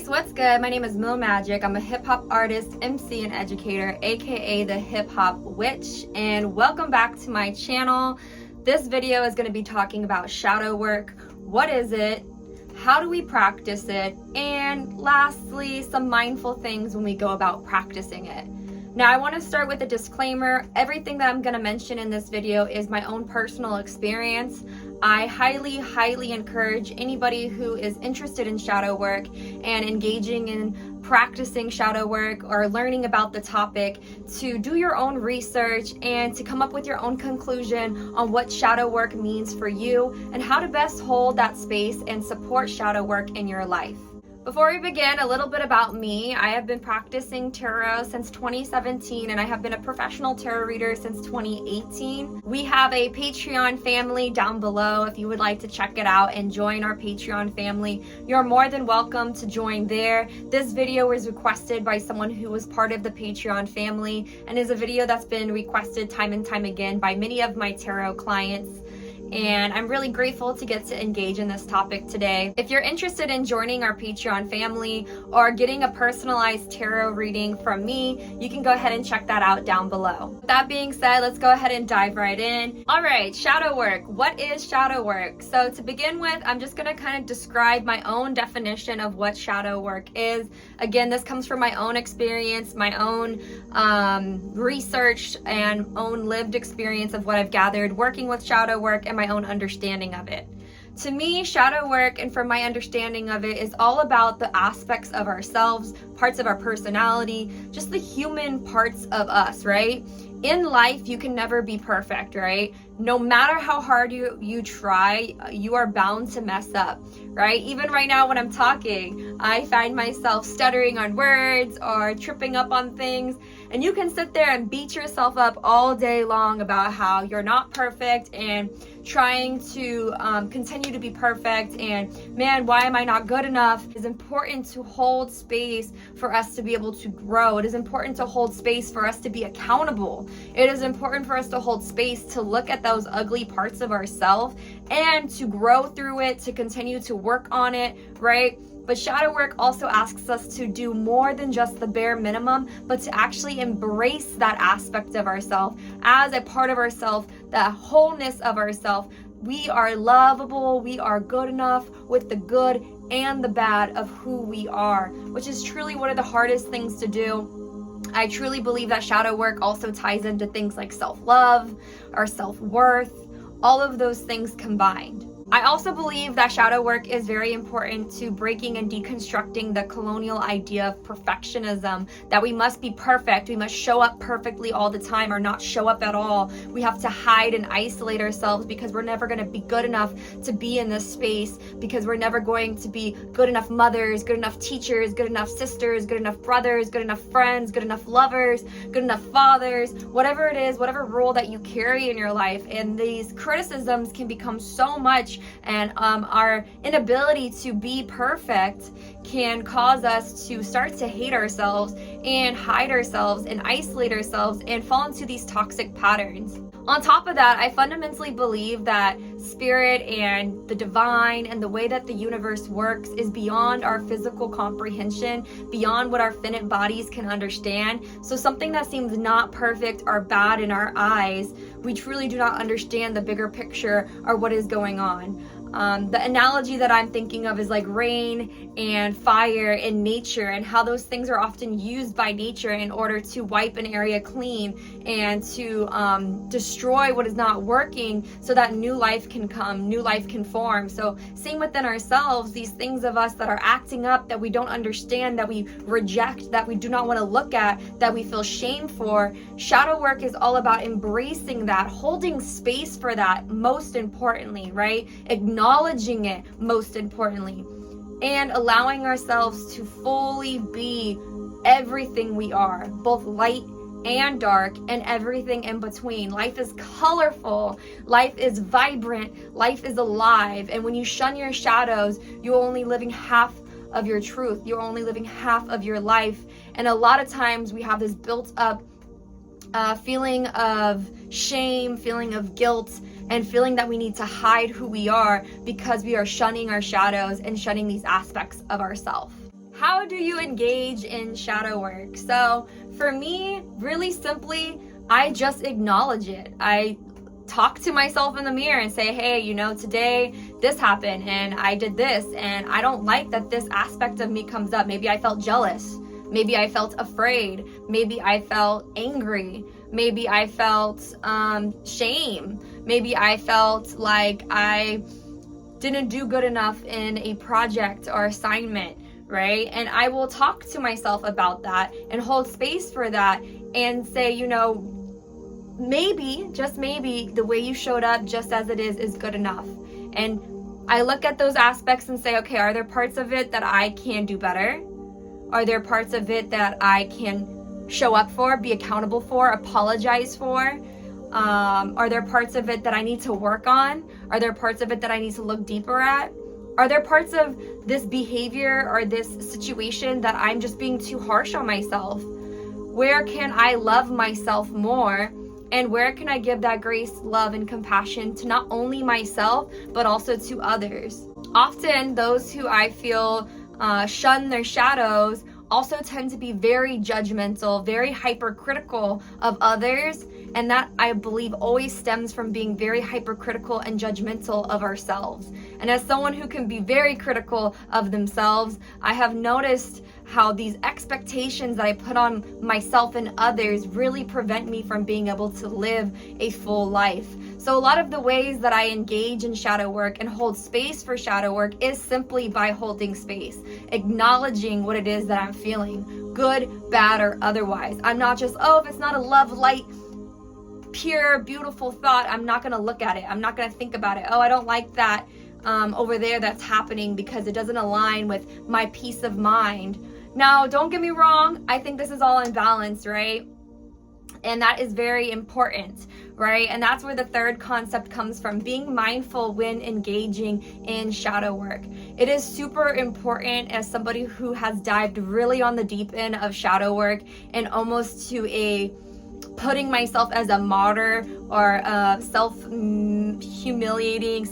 guys, what's good? My name is Mill Magic. I'm a hip-hop artist, MC, and educator, aka the Hip-Hop Witch, and welcome back to my channel. This video is going to be talking about shadow work. What is it? How do we practice it? And lastly, some mindful things when we go about practicing it. Now, I want to start with a disclaimer. Everything that I'm going to mention in this video is my own personal experience. I highly encourage anybody who is interested in shadow work and engaging in practicing shadow work or learning about the topic to do your own research and to come up with your own conclusion on what shadow work means for you and how to best hold that space and support shadow work in your life. Before we begin, a little bit about me. I have been practicing tarot since 2017 and I have been a professional tarot reader since 2018. We have a Patreon family down below. If you would like to check it out and join our Patreon family, you're more than welcome to join there. This video was requested by someone who was part of the Patreon family and is a video that's been requested time and time again by many of my tarot clients. And I'm really grateful to get to engage in this topic today. If you're interested in joining our Patreon family or getting a personalized tarot reading from me, you can go ahead and check that out down below. With that being said, let's go ahead and dive right in. All right, shadow work. What is shadow work? So to begin with, I'm just gonna kind of describe my own definition of what shadow work is. Again, this comes from my own experience, my own research and own lived experience of what I've gathered working with shadow work and my own understanding of it. To me, shadow work, and from my understanding of it, is all about the aspects of ourselves, parts of our personality, just the human parts of us, right? In life, you can never be perfect, right? No matter how hard you try, you are bound to mess up, right? Even right now when I'm talking, I find myself stuttering on words or tripping up on things. And you can sit there and beat yourself up all day long about how you're not perfect and trying to continue to be perfect and man, why am I not good enough? It is important to hold space for us to be able to grow. It is important to hold space for us to be accountable. It is important for us to hold space to look at those ugly parts of ourselves and to grow through it, to continue to work on it, right? But shadow work also asks us to do more than just the bare minimum, but to actually embrace that aspect of ourselves as a part of ourselves, that wholeness of ourselves. We are lovable, we are good enough with the good and the bad of who we are, which is truly one of the hardest things to do. I truly believe that shadow work also ties into things like self-love, our self-worth, all of those things combined. I also believe that shadow work is very important to breaking and deconstructing the colonial idea of perfectionism, that we must be perfect, we must show up perfectly all the time or not show up at all. We have to hide and isolate ourselves because we're never going to be good enough to be in this space, because we're never going to be good enough mothers, good enough teachers, good enough sisters, good enough brothers, good enough friends, good enough lovers, good enough fathers, whatever it is, whatever role that you carry in your life. And these criticisms can become so much, and our inability to be perfect can cause us to start to hate ourselves and hide ourselves and isolate ourselves and fall into these toxic patterns. On top of that, I fundamentally believe that spirit and the divine and the way that the universe works is beyond our physical comprehension, beyond what our finite bodies can understand. So something that seems not perfect or bad in our eyes, we truly do not understand the bigger picture or what is going on. The analogy that I'm thinking of is like rain and fire in nature, and how those things are often used by nature in order to wipe an area clean and to destroy what is not working so that new life can come, new life can form. So same within ourselves, these things of us that are acting up, that we don't understand, that we reject, that we do not want to look at, that we feel shame for. Shadow work is all about embracing that, holding space for that, most importantly, right? Acknowledging it, most importantly, and allowing ourselves to fully be everything we are, both light and dark and everything in between. Life is colorful, life is vibrant, life is alive, and when you shun your shadows, you're only living half of your truth, you're only living half of your life. And a lot of times we have this built up feeling of shame, feeling of guilt, and feeling that we need to hide who we are because we are shunning our shadows and shunning these aspects of ourselves. how do you engage in shadow work? So for me, really simply, I just acknowledge it. I talk to myself in the mirror and say, hey, you know, today this happened and I did this and I don't like that this aspect of me comes up. Maybe I felt jealous. Maybe I felt afraid. Maybe I felt angry. Maybe I felt shame. Maybe I felt like I didn't do good enough in a project or assignment, right? And I will talk to myself about that and hold space for that and say, you know, maybe, just maybe, the way you showed up just as it is good enough. And I look at those aspects and say, okay, are there parts of it that I can do better? Are there parts of it that I can show up for, be accountable for, apologize for? Are there parts of it that I need to work on? Are there parts of it that I need to look deeper at? Are there parts of this behavior or this situation that I'm just being too harsh on myself? Where can I love myself more? And where can I give that grace, love, and compassion to not only myself, but also to others? Often those who I feel shun their shadows also tend to be very judgmental, very hypercritical of others. And that, I believe, always stems from being very hypercritical and judgmental of ourselves. And as someone who can be very critical of themselves, I have noticed how these expectations that I put on myself and others really prevent me from being able to live a full life. So a lot of the ways that I engage in shadow work and hold space for shadow work is simply by holding space, acknowledging what it is that I'm feeling, good, bad, or otherwise. I'm not just, oh, if it's not a love, light, pure, beautiful thought, I'm not going to look at it. I'm not going to think about it. Oh, I don't like that over there that's happening because it doesn't align with my peace of mind. Now, don't get me wrong. I think this is all in balance, right? And that is very important, right? And that's where the third concept comes from, being mindful when engaging in shadow work. It is super important as somebody who has dived really on the deep end of shadow work and almost to a putting myself as a martyr or self-humiliating,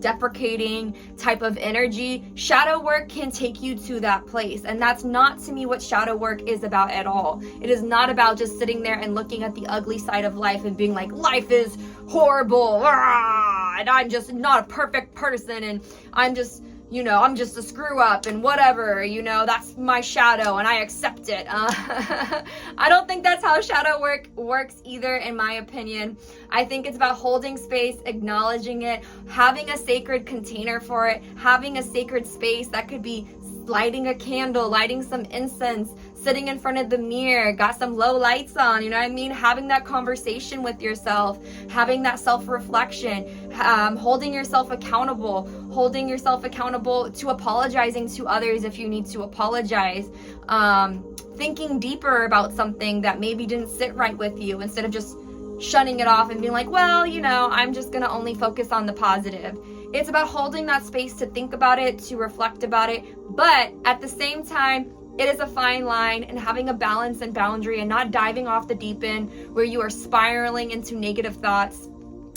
deprecating type of energy. Shadow work can take you to that place. And that's not, to me, what shadow work is about at all. It is not about just sitting there and looking at the ugly side of life and being like, life is horrible, and I'm just not a perfect person, and I'm just a screw up and whatever, that's my shadow and I accept it. I don't think that's how shadow work works either, in my opinion. I think it's about holding space, acknowledging it, having a sacred container for it, having a sacred space that could be lighting a candle, lighting some incense, sitting in front of the mirror, got some low lights on, having that conversation with yourself, having that self-reflection, holding yourself accountable to apologizing to others if you need to apologize, thinking deeper about something that maybe didn't sit right with you instead of just shunning it off and being like, well, I'm just gonna only focus on the positive. It's about holding that space to think about it, to reflect about it, but at the same time, it is a fine line, and having a balance and boundary and not diving off the deep end where you are spiraling into negative thoughts,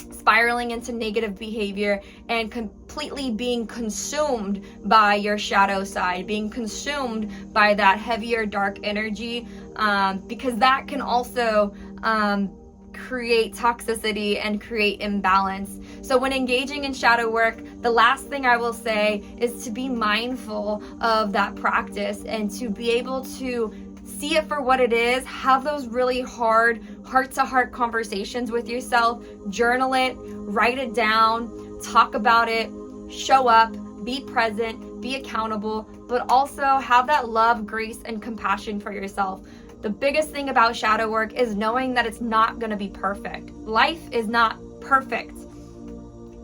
spiraling into negative behavior, and completely being consumed by your shadow side, being consumed by that heavier dark energy, because that can also create toxicity and create imbalance. So when engaging in shadow work, the last thing I will say is to be mindful of that practice and to be able to see it for what it is, have those really hard heart-to-heart conversations with yourself, journal it, write it down, talk about it, show up, be present, be accountable, but also have that love, grace, and compassion for yourself. The biggest thing about shadow work is knowing that it's not going to be perfect. Life is not perfect.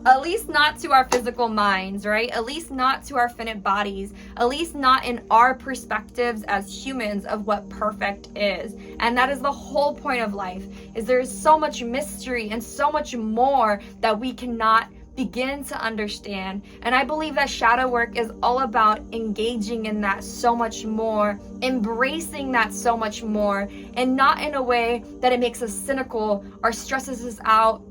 At least not to our physical minds, right? At least not to our finite bodies. At least not in our perspectives as humans of what perfect is. And that is the whole point of life, is there is so much mystery and so much more that we cannot begin to understand. And I believe that shadow work is all about engaging in that so much more, embracing that so much more, and not in a way that it makes us cynical or stresses us out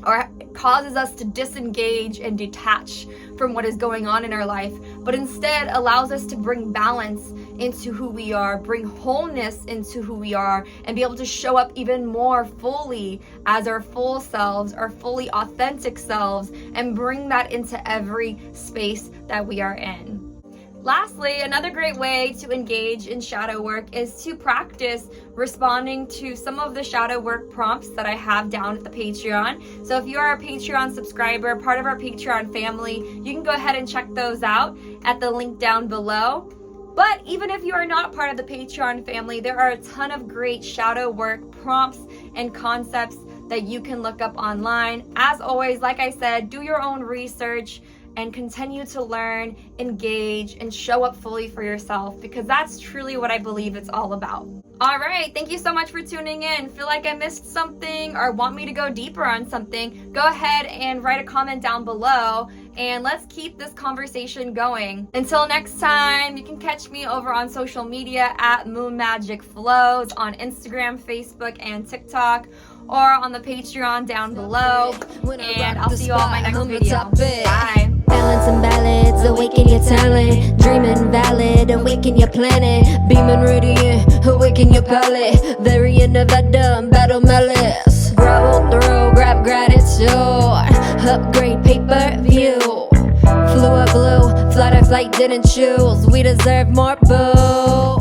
or causes us to disengage and detach from what is going on in our life, but instead allows us to bring balance into who we are, bring wholeness into who we are, and be able to show up even more fully as our full selves, our fully authentic selves, and bring that into every space that we are in. Lastly, another great way to engage in shadow work is to practice responding to some of the shadow work prompts that I have down at the Patreon. So if you are a Patreon subscriber, part of our Patreon family, you can go ahead and check those out at the link down below. But even if you are not part of the Patreon family, there are a ton of great shadow work prompts and concepts that you can look up online. As always, like I said, do your own research and continue to learn, engage, and show up fully for yourself, because that's truly what I believe it's all about. All right, thank you so much for tuning in. Feel like I missed something or want me to go deeper on something, go ahead and write a comment down below and let's keep this conversation going. Until next time, you can catch me over on social media at Moon Magic Flows on Instagram, Facebook, and TikTok, or on the Patreon down below. And I'll see you all in my next video. Bye. Balance and ballads, awaken your talent. Dreaming valid, awaken your planet. Beaming radiant, awaken your palette. Variant of Adam, battle malice. Grow through, grab gratitude. Upgrade pay-per-view. Flew a glue, flight or flight didn't choose. We deserve more boo.